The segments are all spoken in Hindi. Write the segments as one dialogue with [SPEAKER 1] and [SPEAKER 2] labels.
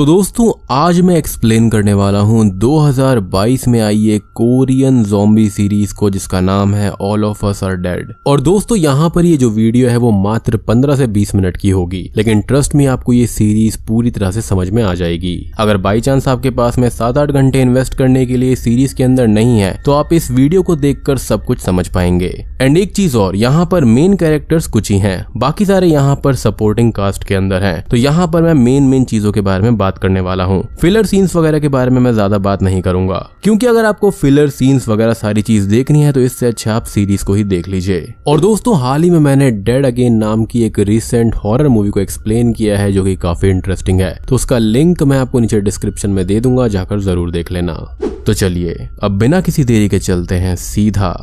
[SPEAKER 1] तो दोस्तों आज मैं एक्सप्लेन करने वाला हूँ 2022 में आई एक कोरियन ज़ॉम्बी सीरीज को जिसका नाम है all of us are dead. और दोस्तों यहाँ पर ये जो वीडियो है वो मात्र 15 से 20 मिनट की होगी, लेकिन ट्रस्ट मी आपको ये सीरीज पूरी तरह से समझ में आ जाएगी। अगर बाई चांस आपके पास में 7-8 घंटे इन्वेस्ट करने के लिए सीरीज के अंदर नहीं है तो आप इस वीडियो को देखकर सब कुछ समझ पाएंगे। एंड एक चीज और, यहाँ पर मेन कैरेक्टर्स कुछ ही हैं, बाकी सारे यहाँ पर सपोर्टिंग कास्ट के अंदर हैं। तो यहाँ पर मैं मेन चीजों के बारे में बात करने वाला हूँ। फिलर सीन्स वगैरह के बारे में मैं ज्यादा बात नहीं करूंगा, क्योंकि अगर आपको फिलर सीन्स वगैरह सारी चीज देखनी है तो इससे अच्छा आप सीरीज को ही देख लीजिए। और दोस्तों हाल ही में मैंने डेड अगेन नाम की एक रिसेंट हॉरर मूवी को एक्सप्लेन किया है जो कि काफी इंटरेस्टिंग है, तो उसका लिंक मैं आपको नीचे डिस्क्रिप्शन में दे दूंगा, जाकर जरूर देख लेना। तो चलिए अब बिना किसी देरी के चलते हैं सीधा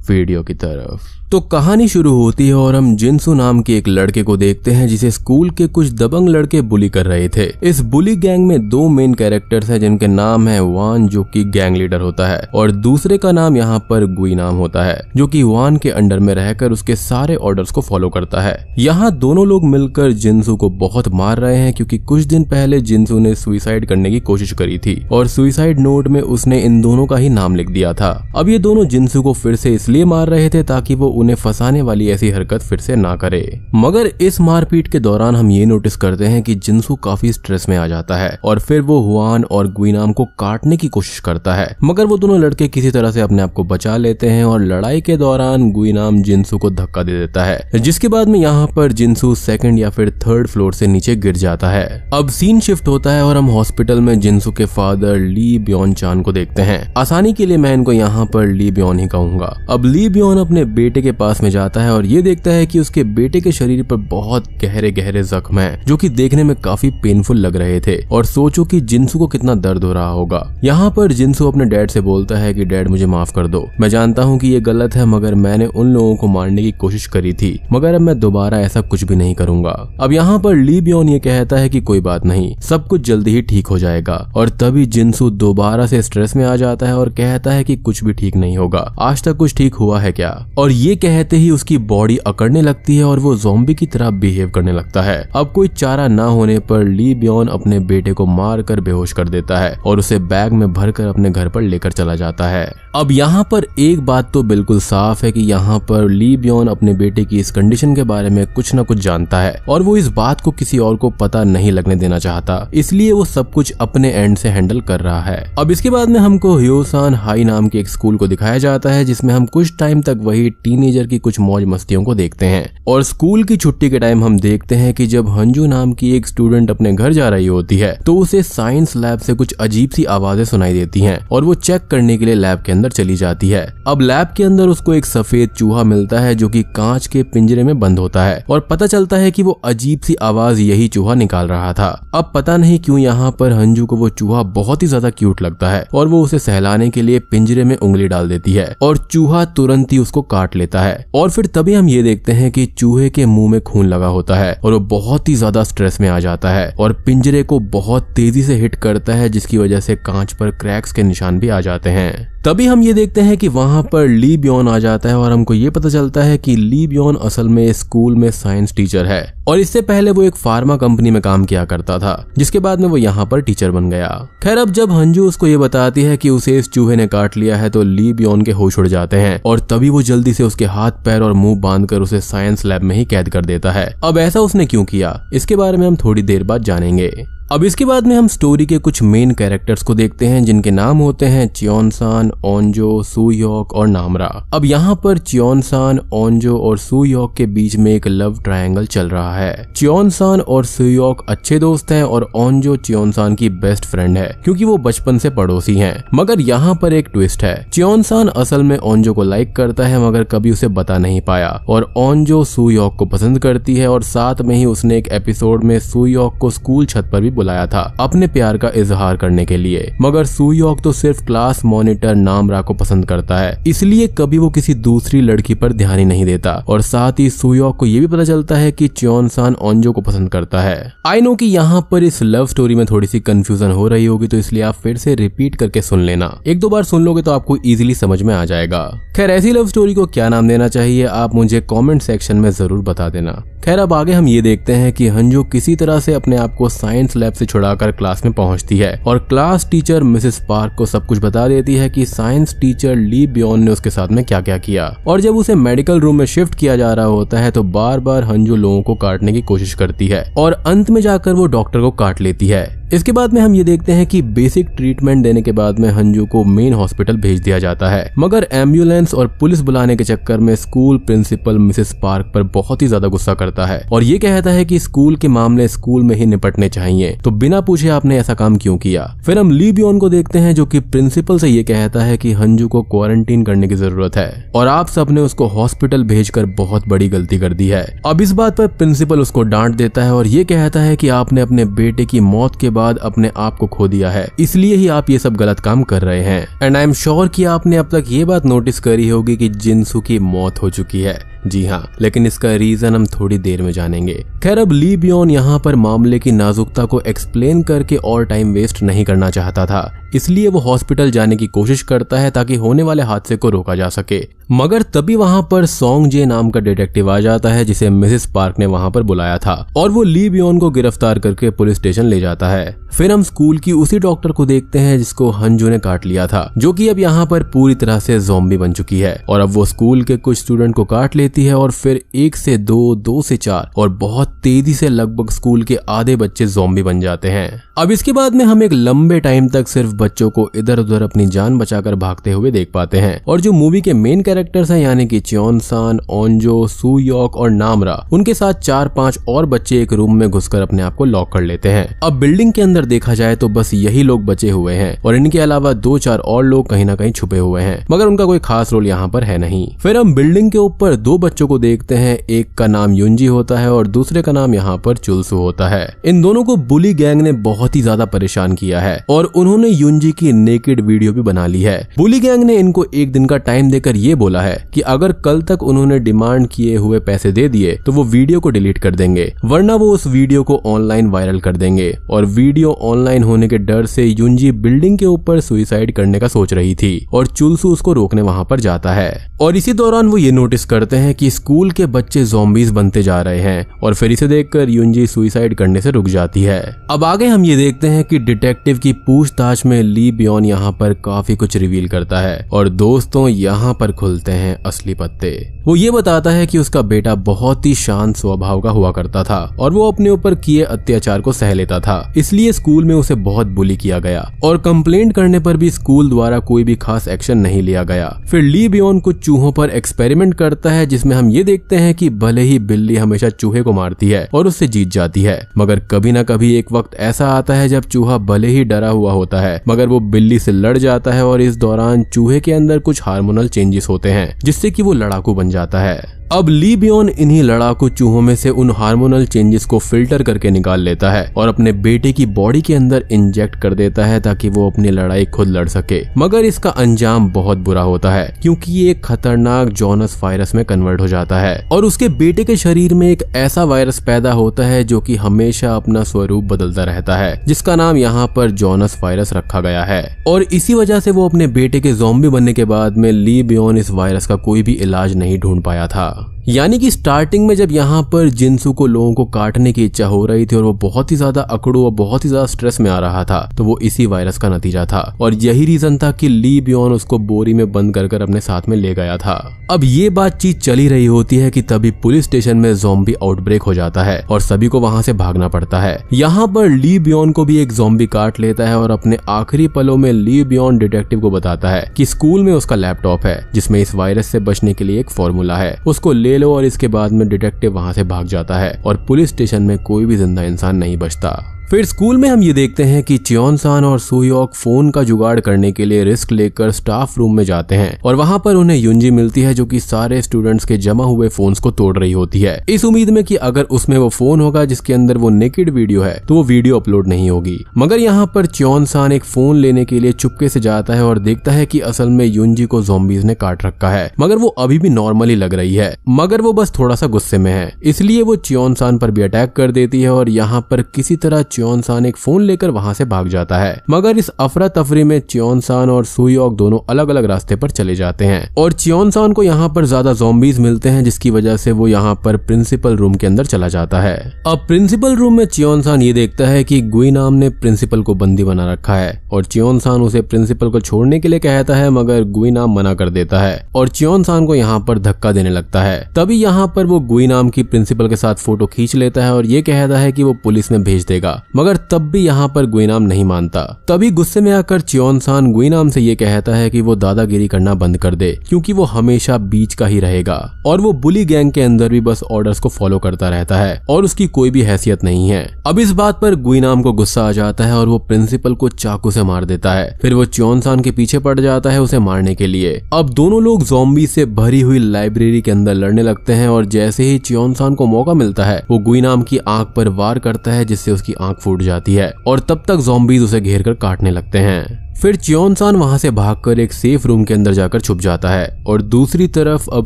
[SPEAKER 1] वीडियो की तरफ। तो कहानी शुरू होती है और हम जिनसू नाम के एक लड़के को देखते हैं जिसे स्कूल के कुछ दबंग लड़के बुली कर रहे थे। इस बुली गैंग में 2 मेन कैरेक्टर्स हैं जिनके नाम है वान जो कि गैंग लीडर होता है और दूसरे का नाम यहाँ पर गुई नाम होता है जो कि वान के अंडर में रहकर उसके सारे ऑर्डर्स को फॉलो करता है। यहाँ दोनों लोग मिलकर जिनसू को बहुत मार रहे हैं क्योंकि कुछ दिन पहले जिनसू ने सुसाइड करने की कोशिश करी थी और सुसाइड नोट में उसने इन दोनों का ही नाम लिख दिया था। अब ये दोनों जिनसू को फिर से इसलिए मार रहे थे ताकि वो उन्हें फंसाने वाली ऐसी हरकत फिर से ना करे। मगर इस मारपीट के दौरान हम ये नोटिस करते हैं कि जिनसू काफी स्ट्रेस में आ जाता है और फिर वो हुआन और गुइनाम को काटने की कोशिश करता है, मगर वो दोनों लड़के किसी तरह से अपने आप को बचा लेते हैं और लड़ाई के दौरान गुइनाम जिनसू को धक्का दे देता है, जिसके बाद में यहाँ पर जिनसू 2nd या फिर 3rd फ्लोर से नीचे गिर जाता है। अब सीन शिफ्ट होता है और हम हॉस्पिटल में जिनसू के फादर ली ब्योन चान को देखते हैं। आसानी के लिए मैं इनको यहाँ पर ली ब्योन ही कहूंगा। अब ली ब्योन अपने बेटे के पास में जाता है और ये देखता है कि उसके बेटे के शरीर पर बहुत गहरे जख्म हैं जो कि देखने में काफी पेनफुल लग रहे थे। और सोचो कि जिनसू को कितना दर्द हो रहा होगा। यहाँ पर जिनसू अपने डैड से बोलता है कि डैड मुझे माफ कर दो, मैं जानता हूँ कि ये गलत है मगर मैंने उन लोगों को मारने की कोशिश करी थी, मगर अब मैं दोबारा ऐसा कुछ भी नहीं करूंगा। अब यहाँ पर ली ब्योन ये कहता है कि कोई बात नहीं, सब कुछ जल्दी ही ठीक हो जाएगा। और तभी जिनसू दोबारा से स्ट्रेस में आ जाता है और कहता है कि कुछ भी ठीक नहीं होगा, आज तक कुछ ठीक हुआ है क्या। और ये कहते ही उसकी बॉडी अकड़ने लगती है और वो ज़ॉम्बी की तरह बिहेव करने लगता है। अब कोई चारा ना होने पर ली ब्योन अपने बेटे को मार कर बेहोश कर देता है और उसे बैग में भरकर अपने घर पर लेकर चला जाता है। अब यहाँ पर एक बात तो बिल्कुल साफ है कि यहाँ पर ली ब्योन अपने बेटे की इस कंडीशन के बारे में कुछ न कुछ जानता है और वो इस बात को किसी और को पता नहीं लगने देना चाहता, इसलिए वो सब कुछ अपने एंड से हैंडल कर रहा है। अब इसके बाद में हमको ह्योसान हाई नाम के एक स्कूल को दिखाया जाता है जिसमें हम कुछ टाइम तक वही टीनेजर की कुछ मौज मस्तियों को देखते हैं। और स्कूल की छुट्टी के टाइम हम देखते हैं कि जब हंजू नाम की एक स्टूडेंट अपने घर जा रही होती है तो उसे साइंस लैब से कुछ अजीब सी आवाजें सुनाई देती हैं और वो चेक करने के लिए लैब के अंदर चली जाती है। अब लैब के अंदर उसको एक सफेद चूहा मिलता है जो कि कांच के पिंजरे में बंद होता है और पता चलता है कि वो अजीब सी आवाज यही चूहा निकाल रहा था। अब पता नहीं क्यों यहाँ पर हंजू को वो चूहा बहुत ही ज्यादा क्यूट लगता है और वो उसे सहलाने के लिए पिंजरे में उंगली डाल देती है और चूहा तुरंत ही उसको काट लेता है। और फिर तभी हम ये देखते हैं कि चूहे के मुंह में खून लगा होता है और वो बहुत ही ज्यादा स्ट्रेस में आ जाता है और पिंजरे को बहुत तेजी से हिट करता है जिसकी वजह से कांच पर क्रैक्स के निशान भी आ जाते हैं। तभी हम ये देखते हैं कि वहां पर ली ब्योन आ जाता है और हमको ये पता चलता है कि ली ब्योन असल में स्कूल में साइंस टीचर है और इससे पहले वो एक फार्मा कंपनी में काम किया करता था, जिसके बाद में वो यहाँ पर टीचर बन गया। खैर अब जब हंजू उसको ये बताती है कि उसे इस चूहे ने काट लिया है तो ली ब्योन के होश उड़ जाते हैं और तभी वो जल्दी से उसके हाथ पैर और मुंह बांधकर उसे साइंस लैब में ही कैद कर देता है। अब ऐसा उसने क्यों किया इसके बारे में हम थोड़ी देर बाद जानेंगे। अब इसके बाद में हम स्टोरी के कुछ मेन कैरेक्टर्स को देखते हैं जिनके नाम होते हैं चियोनसान, ओंजो, सुयोक और नामरा। अब यहाँ पर चियोनसान, ओंजो और सुयोक के बीच में एक लव ट्रायंगल चल रहा है। चियोनसान और सुयोक अच्छे दोस्त हैं और ओंजो चियोनसान की बेस्ट फ्रेंड है क्योंकि वो बचपन से पड़ोसी हैं। मगर यहाँ पर एक ट्विस्ट है, चियोनसान असल में ओंजो को लाइक करता है मगर कभी उसे बता नहीं पाया और ओंजो सुयोक को पसंद करती है और साथ में ही उसने एक एपिसोड में सुयोक को स्कूल छत पर भी बुलाया था अपने प्यार का इजहार करने के लिए। मगर सुयोक तो सिर्फ क्लास मॉनिटर नामरा को पसंद करता है, इसलिए कभी वो किसी दूसरी लड़की पर ध्यान ही नहीं देता। और साथ ही सुयोक को ये भी पता चलता है कि चियोनसान ओंजो को पसंद करता है। आई नो कि यहाँ पर इस लव स्टोरी में थोड़ी सी कंफ्यूजन हो रही होगी, तो इसलिए आप फिर से रिपीट करके सुन लेना। 1-2 बार सुन लोगे तो आपको इजीली समझ में आ जाएगा। खैर ऐसी लव स्टोरी को क्या नाम देना चाहिए आप मुझे कमेंट सेक्शन में जरूर बता देना। खैर अब आगे हम ये देखते हैं कि हंजू किसी तरह से अपने आप को साइंस लैब से छुड़ाकर क्लास में पहुंचती है और क्लास टीचर मिसेस पार्क को सब कुछ बता देती है कि साइंस टीचर ली बियॉन ने उसके साथ में क्या क्या किया। और जब उसे मेडिकल रूम में शिफ्ट किया जा रहा होता है तो बार बार हंजू लोगों को काटने की कोशिश करती है और अंत में जाकर वो डॉक्टर को काट लेती है। इसके बाद में हम ये देखते हैं कि बेसिक ट्रीटमेंट देने के बाद में हंजू को मेन हॉस्पिटल भेज दिया जाता है, मगर एम्बुलेंस और पुलिस बुलाने के चक्कर में स्कूल प्रिंसिपल मिसेस पार्क पर बहुत ही ज्यादा गुस्सा करता है और ये कहता है कि स्कूल के मामले स्कूल में ही निपटने चाहिए, तो बिना पूछे आपने ऐसा काम क्यों किया। फिर हम ली बियॉन को देखते हैं जो कि प्रिंसिपल से ये कहता है कि हंजू को क्वारंटीन करने की जरूरत है और आप सबने उसको हॉस्पिटल भेजकर बहुत बड़ी गलती कर दी है। अब इस बात पर प्रिंसिपल उसको डांट देता है और ये कहता है कि आपने अपने बेटे की मौत के बाद अपने आप को खो दिया है, इसलिए ही आप ये सब गलत काम कर रहे हैं। एंड आई एम श्योर कि आपने अब तक ये बात नोटिस करी होगी कि जिनसू की मौत हो चुकी है। जी हाँ, लेकिन इसका रीजन हम थोड़ी देर में जानेंगे। खैर अब ली बियॉन यहाँ पर मामले की नाजुकता को एक्सप्लेन करके और टाइम वेस्ट नहीं करना चाहता था, इसलिए वो हॉस्पिटल जाने की कोशिश करता है ताकि होने वाले हादसे को रोका जा सके। मगर तभी वहाँ पर सॉन्ग जे नाम का डिटेक्टिव आ जाता है जिसे मिसेस पार्क ने वहाँ पर बुलाया था और वो ली बियॉन को गिरफ्तार करके पुलिस स्टेशन ले जाता है। फिर हम स्कूल की उसी डॉक्टर को देखते हैं जिसको हंजू ने काट लिया था, जो कि अब यहाँ पर पूरी तरह से ज़ॉम्बी बन चुकी है और अब वो स्कूल के कुछ स्टूडेंट को काट लेती है और फिर 1 से 2, 2 से 4 और बहुत तेजी से लगभग स्कूल के आधे बच्चे ज़ॉम्बी बन जाते हैं। अब इसके बाद में हम एक लंबे टाइम तक सिर्फ बच्चों को इधर उधर अपनी जान बचाकर भागते हुए देख पाते हैं और जो मूवी के मेन कैरेक्टर्स हैं यानी कि च्योन-सान, ओंजो, सू-योक और नामरा, उनके साथ 4-5 और बच्चे एक रूम में घुसकर अपने आप को लॉक कर लेते हैं। अब बिल्डिंग के अंदर देखा जाए तो बस यही लोग बचे हुए हैं और इनके अलावा 2-4 और लोग कहीं ना कहीं छुपे हुए हैं, मगर उनका कोई खास रोल यहाँ पर है नहीं। फिर हम बिल्डिंग के ऊपर 2 बच्चों को देखते हैं, एक का नाम युंजी होता है और दूसरे का नाम यहाँ पर चुलसू होता है। इन दोनों को बुली गैंग ने बहुत ही ज्यादा परेशान किया है और उन्होंने युंजी की नेकेड वीडियो भी बना ली है। बुली गैंग ने इनको 1 दिन का टाइम देकर ये बोला है कि अगर कल तक उन्होंने डिमांड किए हुए पैसे दे दिए तो वो वीडियो को डिलीट कर देंगे, वरना वो उस वीडियो को ऑनलाइन वायरल कर देंगे। और वीडियो ऑनलाइन होने के डर से युंजी बिल्डिंग के ऊपर सुसाइड करने का सोच रही थी और चुलसू उसको रोकने वहां पर जाता है और इसी दौरान वो ये नोटिस करते हैं कि स्कूल के बच्चे ज़ॉम्बीज बनते जा रहे हैं और फिर इसे देखकर युंजी सुसाइड करने से रुक जाती है। अब आगे हम ये देखते हैं कि डिटेक्टिव की पूछताछ में ली बियॉन यहाँ पर काफी कुछ रिवील करता है और दोस्तों यहाँ पर खुलते हैं असली पत्ते। वो ये बताता है कि उसका बेटा बहुत ही शांत स्वभाव का हुआ करता था और वो अपने ऊपर किए अत्याचार को सह लेता था, इसलिए स्कूल में उसे बहुत बुली किया गया और कंप्लेंट करने पर भी स्कूल द्वारा कोई भी खास एक्शन नहीं लिया गया। फिर ली बियॉन कुछ चूहों पर एक्सपेरिमेंट करता है जिसमें हम ये देखते हैं कि भले ही बिल्ली हमेशा चूहे को मारती है और उससे जीत जाती है, मगर कभी ना कभी एक वक्त ऐसा आता है जब चूहा भले ही डरा हुआ होता है मगर वो बिल्ली से लड़ जाता है और इस दौरान चूहे के अंदर कुछ हार्मोनल चेंजेस होते हैं जिससे कि वो लड़ाकू बन जाता है। अब ली बियॉन इन्हीं लड़ाकू चूहों में से उन हार्मोनल चेंजेस को फिल्टर करके निकाल लेता है और अपने बेटे की बॉडी के अंदर इंजेक्ट कर देता है ताकि वो अपनी लड़ाई खुद लड़ सके, मगर इसका अंजाम बहुत बुरा होता है क्योंकि ये एक खतरनाक जॉनस वायरस में कन्वर्ट हो जाता है और उसके बेटे के शरीर में एक ऐसा वायरस पैदा होता है जो कि हमेशा अपना स्वरूप बदलता रहता है, जिसका नाम यहाँ पर जॉनस वायरस रखा गया है। और इसी वजह से वो अपने बेटे के ज़ॉम्बी बनने के बाद में ली बियॉन इस वायरस का कोई भी इलाज नहीं ढूंढ पाया था। यानी कि स्टार्टिंग में जब यहाँ पर जिनसू को लोगों को काटने की इच्छा हो रही थी और वो बहुत ही ज्यादा अकड़ू और बहुत ही ज्यादा स्ट्रेस में आ रहा था, तो वो इसी वायरस का नतीजा था और यही रीजन था कि ली बियॉन उसको बोरी में बंद कर अपने साथ में ले गया था। अब ये बातचीत चली रही होती है कि तभी पुलिस स्टेशन में ज़ॉम्बी आउटब्रेक हो जाता है और सभी को वहां से भागना पड़ता है। यहाँ पर ली बियॉन को भी एक ज़ॉम्बी काट लेता है और अपने आखिरी पलों में ली बियॉन डिटेक्टिव को बताता है कि स्कूल में उसका लैपटॉप है जिसमें इस वायरस से बचने के लिए एक फॉर्मूला है, उसको ले लो। और इसके बाद में डिटेक्टिव वहां से भाग जाता है और पुलिस स्टेशन में कोई भी जिंदा इंसान नहीं बचता। फिर स्कूल में हम ये देखते हैं कि च्योन-सान और सू-योक फोन का जुगाड़ करने के लिए रिस्क लेकर स्टाफ रूम में जाते हैं और वहां पर उन्हें युंजी मिलती है जो कि सारे स्टूडेंट्स के जमा हुए फोन्स को तोड़ रही होती है, इस उम्मीद में कि अगर उसमें वो फोन होगा जिसके अंदर वो नेकेड वीडियो है तो वो वीडियो अपलोड नहीं होगी। मगर यहाँ पर च्योन-सान एक फोन लेने के लिए चुपके से जाता है और देखता है कि असल में युंजी को ज़ॉम्बीज ने काट रखा है, मगर वो अभी भी नॉर्मली लग रही है, मगर वो बस थोड़ा सा गुस्से में है, इसलिए वो च्योन-सान पर भी अटैक कर देती है और यहाँ पर किसी तरह च्योन सान एक फोन लेकर वहाँ से भाग जाता है। मगर इस अफरा तफरी में च्योन सान और सुयोक दोनों अलग अलग रास्ते पर चले जाते हैं और च्योन सान को यहाँ पर ज्यादा ज़ॉम्बीज मिलते हैं, जिसकी वजह से वो यहाँ पर प्रिंसिपल रूम के अंदर चला जाता है। अब प्रिंसिपल रूम में च्योन सान ये देखता है कि गुइनाम ने प्रिंसिपल को बंदी बना रखा है और च्योन सान उसे प्रिंसिपल को छोड़ने के लिए कहता है, मगर गुइनाम मना कर देता है और च्योन सान को यहाँ पर धक्का देने लगता है। तभी यहाँ पर वो गुइनाम की प्रिंसिपल के साथ फोटो खींच लेता है और ये कहता है कि वो पुलिस में भेज देगा, मगर तब भी यहाँ पर गुइनाम नहीं मानता। तभी गुस्से में आकर च्योन सान गुइनाम से ये कहता है कि वो दादागिरी करना बंद कर दे, क्योंकि वो हमेशा बीच का ही रहेगा और वो बुली गैंग के अंदर भी बस ऑर्डर्स को फॉलो करता रहता है और उसकी कोई भी हैसियत नहीं है। अब इस बात पर गुइनाम को गुस्सा आ जाता है और वो प्रिंसिपल को चाकू से मार देता है। फिर वो च्योन सान के पीछे पड़ जाता है उसे मारने के लिए। अब दोनों लोग ज़ॉम्बी से भरी हुई लाइब्रेरी के अंदर लड़ने लगते हैं और जैसे ही च्योन सान को मौका मिलता है वो गुइनाम की आंख पर वार करता है, जिससे उसकी आंख फूट जाती है और तब तक ज़ॉम्बीज उसे घेर कर काटने लगते हैं। फिर च्योन सान वहां से भागकर एक सेफ रूम के अंदर जाकर छुप जाता है और दूसरी तरफ अब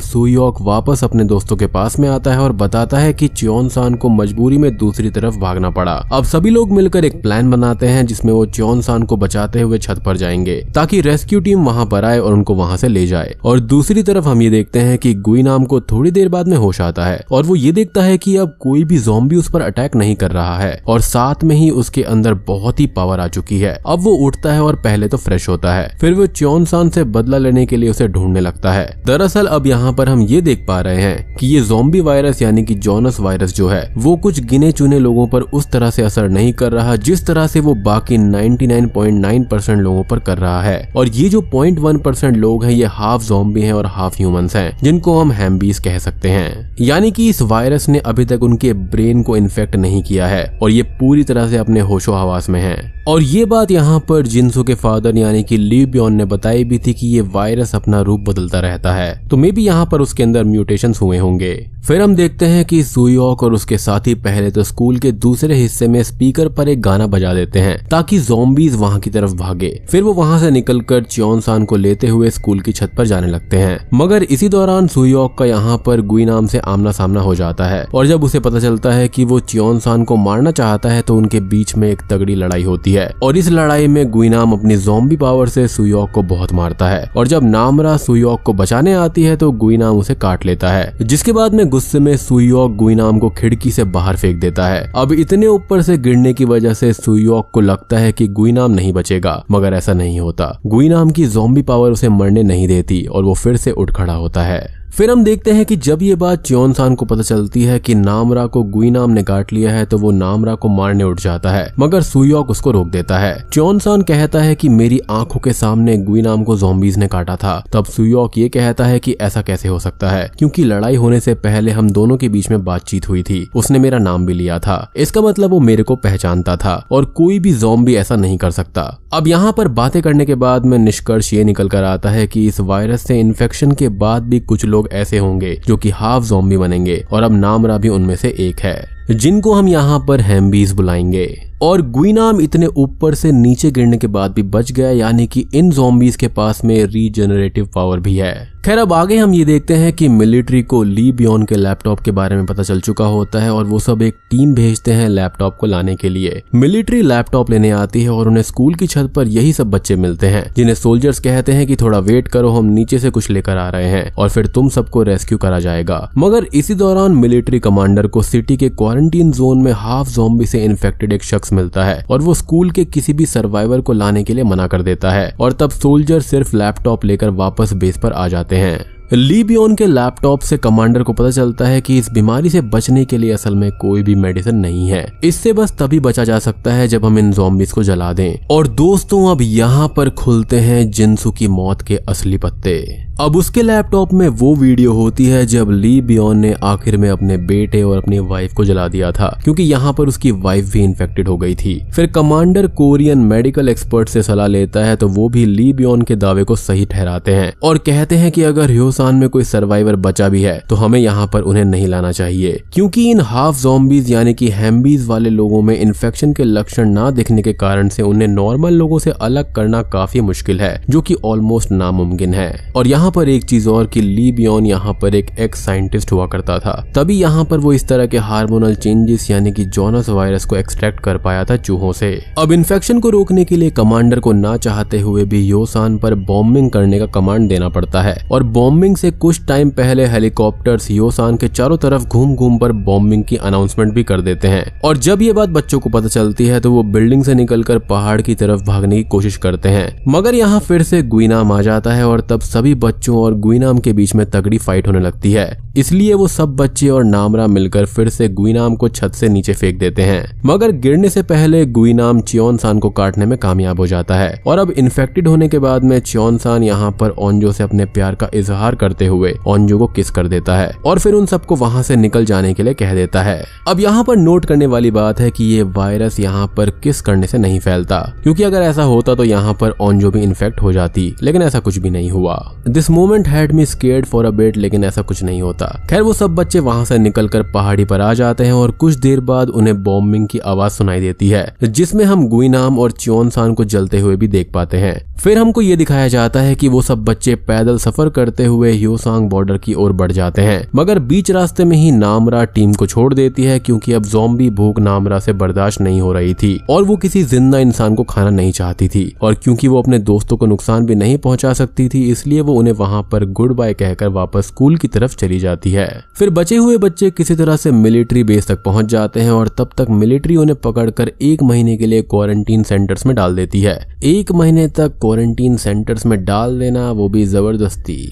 [SPEAKER 1] सुयोक वापस अपने दोस्तों के पास में आता है और बताता है कि च्योन सान को मजबूरी में दूसरी तरफ भागना पड़ा। अब सभी लोग मिलकर एक प्लान बनाते हैं जिसमें वो च्योन सान को बचाते हुए छत पर जाएंगे ताकि रेस्क्यू टीम वहां पर आए और उनको वहां से ले जाए। और दूसरी तरफ हम ये देखते हैं कि गुइनाम को थोड़ी देर बाद में होश आता है और वो ये देखता है कि अब कोई भी ज़ॉम्बी उस पर अटैक नहीं कर रहा है और साथ में ही उसके अंदर बहुत ही पावर आ चुकी है। अब वो उठता है और पहले तो फ्रेश होता है, फिर वो च्योन सान से बदला लेने के लिए उसे ढूंढने लगता है। दरअसल अब यहाँ पर हम ये देख पा रहे हैं कि ये ज़ॉम्बी वायरस यानी कि जोनस वायरस जो है वो कुछ गिने चुने लोगों पर उस तरह से असर नहीं कर रहा जिस तरह से वो बाकी 99.9% लोगों पर कर रहा है। और ये जो 0.1% लोग हैं ये हाफ ज़ॉम्बी हैं और हाफ ह्यूमंस हैं, जिनको हम हैम्बीज कह सकते हैं। यानी कि इस वायरस ने अभी तक उनके ब्रेन को इन्फेक्ट नहीं किया है और ये पूरी तरह से अपने होशो हवास में है। और ये बात यहाँ पर जिन्सू के फादर यानी कि ली ब्योन ने बताई भी थी कि ये वायरस अपना रूप बदलता रहता है, तो मे बी यहाँ पर उसके अंदर म्यूटेशंस हुए होंगे। फिर हम देखते हैं कि सुयोक और उसके साथी पहले तो स्कूल के दूसरे हिस्से में स्पीकर पर एक गाना बजा देते हैं ताकि ज़ॉम्बीज वहां की तरफ भागे। फिर वो वहां से निकलकर च्योन सान को लेते हुए स्कूल की छत पर जाने लगते हैं, मगर इसी दौरान सुयोक का यहाँ पर गुइनाम से आमना सामना हो जाता है और जब उसे पता चलता है कि वो च्योन सान को मारना चाहता है तो उनके बीच में एक तगड़ी लड़ाई होती है और इस लड़ाई में गुइनाम अपनी ज़ॉम्बी पावर से सुयोक को बहुत मारता है और जब नामरा सुयोक को बचाने आती है तो गुइनाम उसे काट लेता है, जिसके बाद में गुस्से में सुयोक गुइनाम को खिड़की से बाहर फेंक देता है। अब इतने ऊपर से गिरने की वजह से सुयोक को लगता है कि गुइनाम नहीं बचेगा, मगर ऐसा नहीं होता। गुइनाम की ज़ॉम्बी पावर उसे मरने नहीं देती और वो फिर से उठ खड़ा होता है। फिर हम देखते हैं कि जब ये बात च्योन सान को पता चलती है कि नामरा को गुइनाम ने काट लिया है तो वो नामरा को मारने उठ जाता है, मगर सुयोक उसको रोक देता है। च्योन सान कहता है कि मेरी आंखों के सामने गुइनाम को ज़ॉम्बीज ने काटा था। तब सुयोक ये कहता है कि ऐसा कैसे हो सकता है, क्योंकि लड़ाई होने से पहले हम दोनों के बीच में बातचीत हुई थी, उसने मेरा नाम भी लिया था, इसका मतलब वो मेरे को पहचानता था और कोई भी ज़ॉम्बी ऐसा नहीं कर सकता। अब यहाँ पर बातें करने के बाद में निष्कर्ष ये निकल कर आता है कि इस वायरस से इन्फेक्शन के बाद भी कुछ लोग ऐसे होंगे जो कि हाफ ज़ॉम्बी बनेंगे और अब नामरा भी उनमें से एक है, जिनको हम यहाँ पर हैम्बीज बुलाएंगे। और गुइनाम इतने ऊपर से नीचे गिरने के बाद भी बच गया, यानी कि इन ज़ॉम्बीज के पास में रीजनरेटिव पावर भी है। खैर अब आगे हम ये देखते हैं कि मिलिट्री को ली ब्योन के लैपटॉप के बारे में पता चल चुका होता है और वो सब एक टीम भेजते हैं लैपटॉप को लाने के लिए। मिलिट्री लैपटॉप लेने आती है और उन्हें स्कूल की छत पर यही सब बच्चे मिलते हैं, जिन्हें सोल्जर्स कहते हैं कि थोड़ा वेट करो, हम नीचे से कुछ लेकर आ रहे हैं और फिर तुम सबको रेस्क्यू करा जाएगा। मगर इसी दौरान मिलिट्री कमांडर को सिटी के क्वारंटीन जोन में हाफ ज़ॉम्बी से इन्फेक्टेड एक शख्स मिलता है और वो स्कूल के किसी भी सर्वाइवर को लाने के लिए मना कर देता है और तब सोल्जर सिर्फ लैपटॉप लेकर वापस बेस पर आ जाते हैं। ली ब्योन के लैपटॉप से कमांडर को पता चलता है कि इस बीमारी से बचने के लिए असल में कोई भी मेडिसिन नहीं है, इससे बस तभी बचा जा सकता है जब हम इन ज़ॉम्बीज को जला दें। और दोस्तों अब यहाँ पर खुलते हैं जिन्सू की मौत के असली पत्ते। अब उसके लैपटॉप में वो वीडियो होती है जब ली ब्योन ने आखिर में अपने बेटे और अपनी वाइफ को जला दिया था, क्योंकि यहाँ पर उसकी वाइफ भी इन्फेक्टेड हो गई थी। फिर कमांडर कोरियन मेडिकल एक्सपर्ट से सलाह लेता है तो वो भी ली ब्योन के दावे को सही ठहराते हैं और कहते हैं कि अगर ह्योसान में कोई सर्वाइवर बचा भी है तो हमें यहाँ पर उन्हें नहीं लाना चाहिए, क्योंकि इन हाफ ज़ॉम्बीज यानी कि हैम्बीज वाले लोगों में इन्फेक्शन के लक्षण ना दिखने के कारण से उन्हें नॉर्मल लोगों से अलग करना काफी मुश्किल है, जो कि ऑलमोस्ट नामुमकिन है। और यहाँ यहाँ पर एक चीज और कि ली बियॉन यहाँ पर एक एक्स साइंटिस्ट हुआ करता था, तभी यहाँ पर वो इस तरह के हार्मोनल चेंजेस यानी कि जोनस वायरस को एक्सट्रैक्ट कर पाया था चूहों से। अब इन्फेक्शन को रोकने के लिए कमांडर को ना चाहते हुए भी योसान पर बॉम्बिंग करने का कमांड देना पड़ता है और बॉम्बिंग से कुछ टाइम पहले हेलीकॉप्टर्स योसान के चारों तरफ घूम घूम पर बॉम्बिंग की अनाउंसमेंट भी कर देते हैं। और जब ये बात बच्चों को पता चलती है तो वो बिल्डिंग से निकलकर पहाड़ की तरफ भागने की कोशिश करते हैं, मगर यहाँ फिर से गुइनाम आ जाता है और तब सभी बच्चों और गुइनाम के बीच में तगड़ी फाइट होने लगती है। इसलिए वो सब बच्चे और नामरा मिलकर फिर से गुइनाम को छत से नीचे फेंक देते हैं, मगर गिरने से पहले गुइनाम चियोन-सान को काटने में कामयाब हो जाता है। और अब इन्फेक्टेड होने के बाद में चियोन-सान यहाँ पर ओंजो से अपने प्यार का इजहार करते हुए ओंजो को किस कर देता है और फिर उन सबको वहां से निकल जाने के लिए कह देता है। अब यहाँ पर नोट करने वाली बात है कि ये वायरस यहाँ पर किस करने से नहीं फैलता, क्योंकि अगर ऐसा होता तो यहाँ पर ओंजो भी इन्फेक्ट हो जाती, लेकिन ऐसा कुछ भी नहीं हुआ। This moment had me scared for a bit, लेकिन ऐसा कुछ नहीं होता। खैर वो सब बच्चे वहां से निकलकर पहाड़ी पर आ जाते हैं और कुछ देर बाद उन्हें बॉम्बिंग की आवाज सुनाई देती है, जिसमें हम गुइनाम और चियोन-सान को जलते हुए भी देख पाते हैं। फिर हमको ये दिखाया जाता है कि वो सब बच्चे पैदल सफर करते हुए ह्योसांग बॉर्डर की ओर बढ़ जाते हैं, मगर बीच रास्ते में ही नामरा टीम को छोड़ देती है, क्योंकि अब ज़ॉम्बी भूख नामरा से बर्दाश्त नहीं हो रही थी और वो किसी जिंदा इंसान को खाना नहीं चाहती थी। और क्योंकि वो अपने दोस्तों को नुकसान भी नहीं पहुंचा सकती थी, इसलिए वो उन्हें वहां पर गुड बाय कहकर वापस स्कूल की तरफ चली जाती है। फिर बचे हुए बच्चे किसी तरह से मिलिट्री बेस तक पहुंच जाते हैं और तब तक मिलिट्री उन्हें पकड़कर 1 महीने के लिए क्वारंटीन सेंटर्स में डाल देती है। 1 महीने तक क्वारंटीन सेंटर्स में डाल देना, वो भी जबरदस्ती।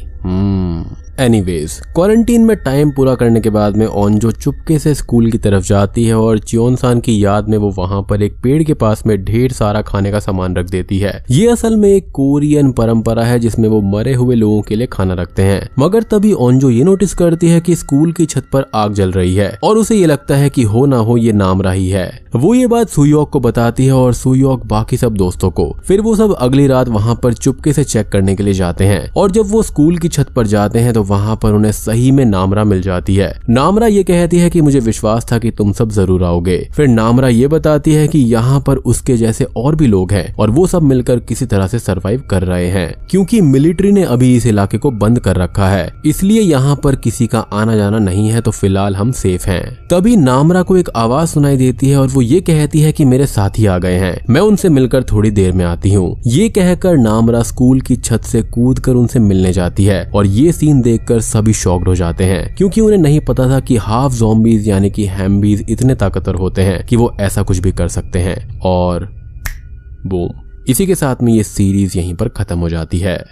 [SPEAKER 1] एनीवेज, क्वारंटीन में टाइम पूरा करने के बाद में ओंजो चुपके से स्कूल की तरफ जाती है और चियोन-सान की याद में वो वहां पर एक पेड़ के पास में ढेर सारा खाने का सामान रख देती है। ये असल में एक कोरियन परंपरा है जिसमें वो मरे हुए लोगों के लिए खाना रखते हैं। मगर तभी ओंजो ये नोटिस करती है कि स्कूल की छत पर आग जल रही है और उसे ये लगता है कि हो ना हो ये नामरा ही है। वो ये बात सुयोक को बताती है और सुयोक बाकी सब दोस्तों को। फिर वो सब अगली रात वहां पर चुपके से चेक करने के लिए जाते हैं और जब वो स्कूल की छत पर जाते हैं तो वहां पर उन्हें सही में नामरा मिल जाती है। नामरा ये कहती है कि मुझे विश्वास था कि तुम सब जरूर आओगे। फिर नामरा ये बताती है कि यहाँ पर उसके जैसे और भी लोग हैं और वो सब मिलकर किसी तरह से सरवाइव कर रहे हैं, क्योंकि मिलिट्री ने अभी इस इलाके को बंद कर रखा है, इसलिए यहाँ पर किसी का आना जाना नहीं है, तो फिलहाल हम सेफ हैं। तभी नामरा को एक आवाज सुनाई देती है और वो ये कहती है कि मेरे साथी आ गए हैं, मैं उनसे मिलकर थोड़ी देर में आती हूँ। ये कहकर नामरा स्कूल की छत से कूदकर उनसे मिलने जाती है और ये सीन देखकर सभी शॉक्ड हो जाते हैं, क्योंकि उन्हें नहीं पता था कि हाफ ज़ॉम्बीज यानी कि हैम्बीज इतने ताकतवर होते हैं कि वो ऐसा कुछ भी कर सकते हैं। और बूम, इसी के साथ में ये सीरीज यहीं पर खत्म हो जाती है।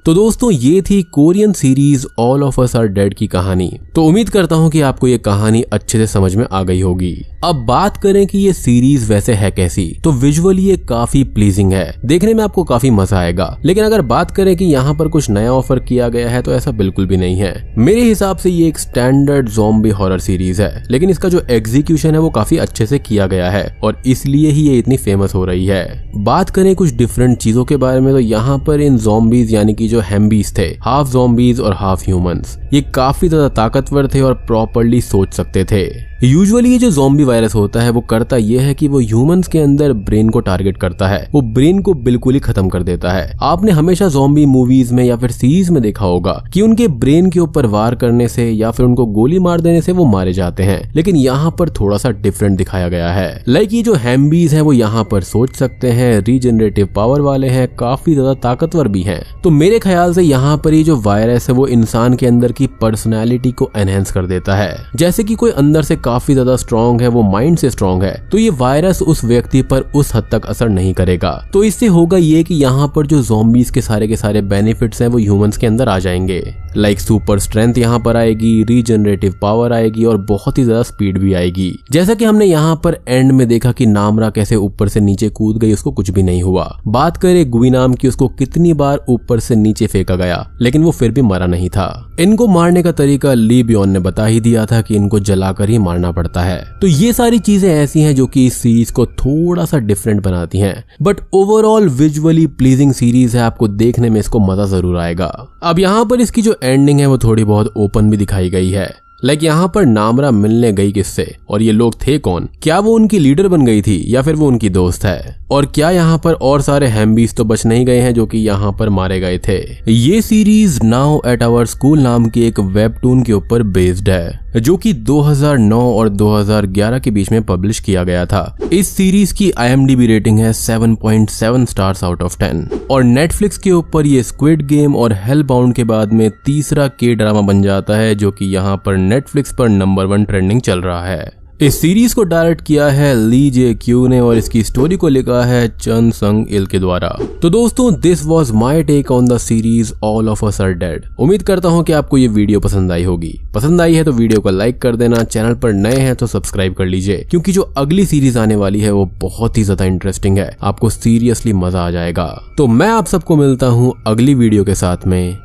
[SPEAKER 1] तो दोस्तों ये थी Korean series all of us are dead की कहानी। तो उम्मीद करता हूँ कि आपको ये कहानी अच्छे से समझ में आ गई होगी। अब बात करें कि ये सीरीज वैसे है कैसी, तो विजुअली ये काफी प्लीजिंग है, देखने में आपको काफी मजा आएगा। लेकिन अगर बात करें कि यहाँ पर कुछ नया ऑफर किया गया है तो ऐसा बिल्कुल भी नहीं है। मेरे हिसाब से ये एक स्टैंडर्ड ज़ॉम्बी हॉरर सीरीज है, लेकिन इसका जो एग्जीक्यूशन है वो काफी अच्छे से किया गया है और इसलिए ही ये इतनी फेमस हो रही है। बात करें कुछ डिफरेंट चीजों के बारे में, तो यहाँ पर इन ज़ॉम्बीज यानी कि जो हैम्बीज थे, हाफ ज़ॉम्बीज और हाफ ह्यूमंस, ये काफी ज्यादा ताकतवर थे और प्रॉपर्ली सोच सकते थे। यूजुअली ये जो ज़ॉम्बी वायरस होता है वो करता ये है कि वो ह्यूमंस के अंदर ब्रेन को टारगेट करता है, वो ब्रेन को बिल्कुल ही खत्म कर देता है। आपने हमेशा ज़ॉम्बी मूवीज में या फिर सीरीज में देखा होगा कि उनके ब्रेन के ऊपर वार करने से या फिर उनको गोली मार देने से वो मारे जाते हैं, लेकिन यहाँ पर थोड़ा सा डिफरेंट दिखाया गया है। लाइक ये जो हैम्बीज है वो यहाँ पर सोच सकते हैं, रीजनरेटिव पावर वाले हैं, काफी ज्यादा ताकतवर भी हैं। तो मेरे ख्याल से यहाँ पर ये जो वायरस है वो इंसान के अंदर की पर्सनैलिटी को एनहेंस कर देता है। जैसे कि कोई अंदर से काफी ज्यादा स्ट्रॉन्ग है, वो माइंड से स्ट्रॉन्ग है, तो ये वायरस उस व्यक्ति पर उस हद तक असर नहीं करेगा। तो इससे होगा ये कि यहाँ पर जो ज़ॉम्बीज के सारे बेनिफिट्स हैं वो ह्यूमंस के अंदर आ जाएंगे। लाइक सुपर स्ट्रेंथ यहाँ पर आएगी, रीजनरेटिव पावर आएगी और बहुत ही ज्यादा स्पीड भी आएगी। जैसा कि हमने यहाँ पर एंड में देखा कि नामरा कैसे ऊपर से नीचे कूद गई, उसको कुछ भी नहीं हुआ। बात करें गुइनाम की, उसको कितनी बार ऊपर से नीचे फेंका गया लेकिन वो फिर भी मरा नहीं था। इनको मारने का तरीका ली बियॉन ने बता ही दिया था कि इनको जलाकर ही मारना पड़ता है। तो ये सारी चीजें ऐसी हैं जो कि इस सीरीज को थोड़ा सा डिफरेंट बनाती हैं, but overall visually pleasing series है, आपको देखने में इसको मजा जरूर आएगा। अब यहाँ पर इसकी जो एंडिंग है वो थोड़ी बहुत ओपन भी दिखाई गई है। लाइक यहाँ पर नामरा मिलने गई किससे और ये लोग थे कौन? क्या वो उनकी लीडर बन गई थी या फिर वो उनकी दोस्त है? और क्या यहाँ पर और सारे हैम्बीज तो बच नहीं गए हैं जो कि यहाँ पर मारे गए थे? ये series now at our school नाम की एक वेबटून के ऊपर बेस्ड है जो कि 2009 और 2011 के बीच में पब्लिश किया गया था। इस सीरीज की IMDb रेटिंग है 7.7 स्टार्स आउट ऑफ 10 और नेटफ्लिक्स के ऊपर ये स्क्विड गेम और हेलबाउंड के बाद में तीसरा के ड्रामा बन जाता है जो कि यहाँ पर नेटफ्लिक्स पर नंबर 1 ट्रेंडिंग चल रहा है। इस सीरीज को डायरेक्ट किया है ली जे क्यू ने और इसकी स्टोरी को लिखा है चन संग इल के द्वारा। तो दोस्तों this was my take on the series all of us are dead. उम्मीद करता हूँ कि आपको ये वीडियो पसंद आई होगी। पसंद आई है तो वीडियो को लाइक कर देना, चैनल पर नए हैं तो सब्सक्राइब कर लीजिए क्योंकि जो अगली सीरीज आने वाली है वो बहुत ही ज्यादा इंटरेस्टिंग है, आपको सीरियसली मजा आ जाएगा। तो मैं आप सबको मिलता हूँ अगली वीडियो के साथ में,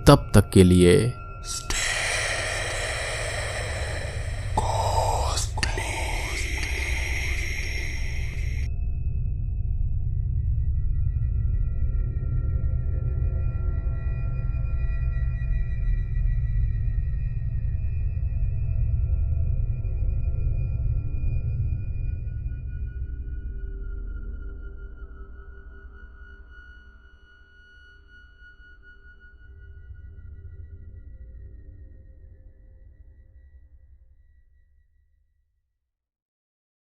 [SPEAKER 1] तब तक के लिए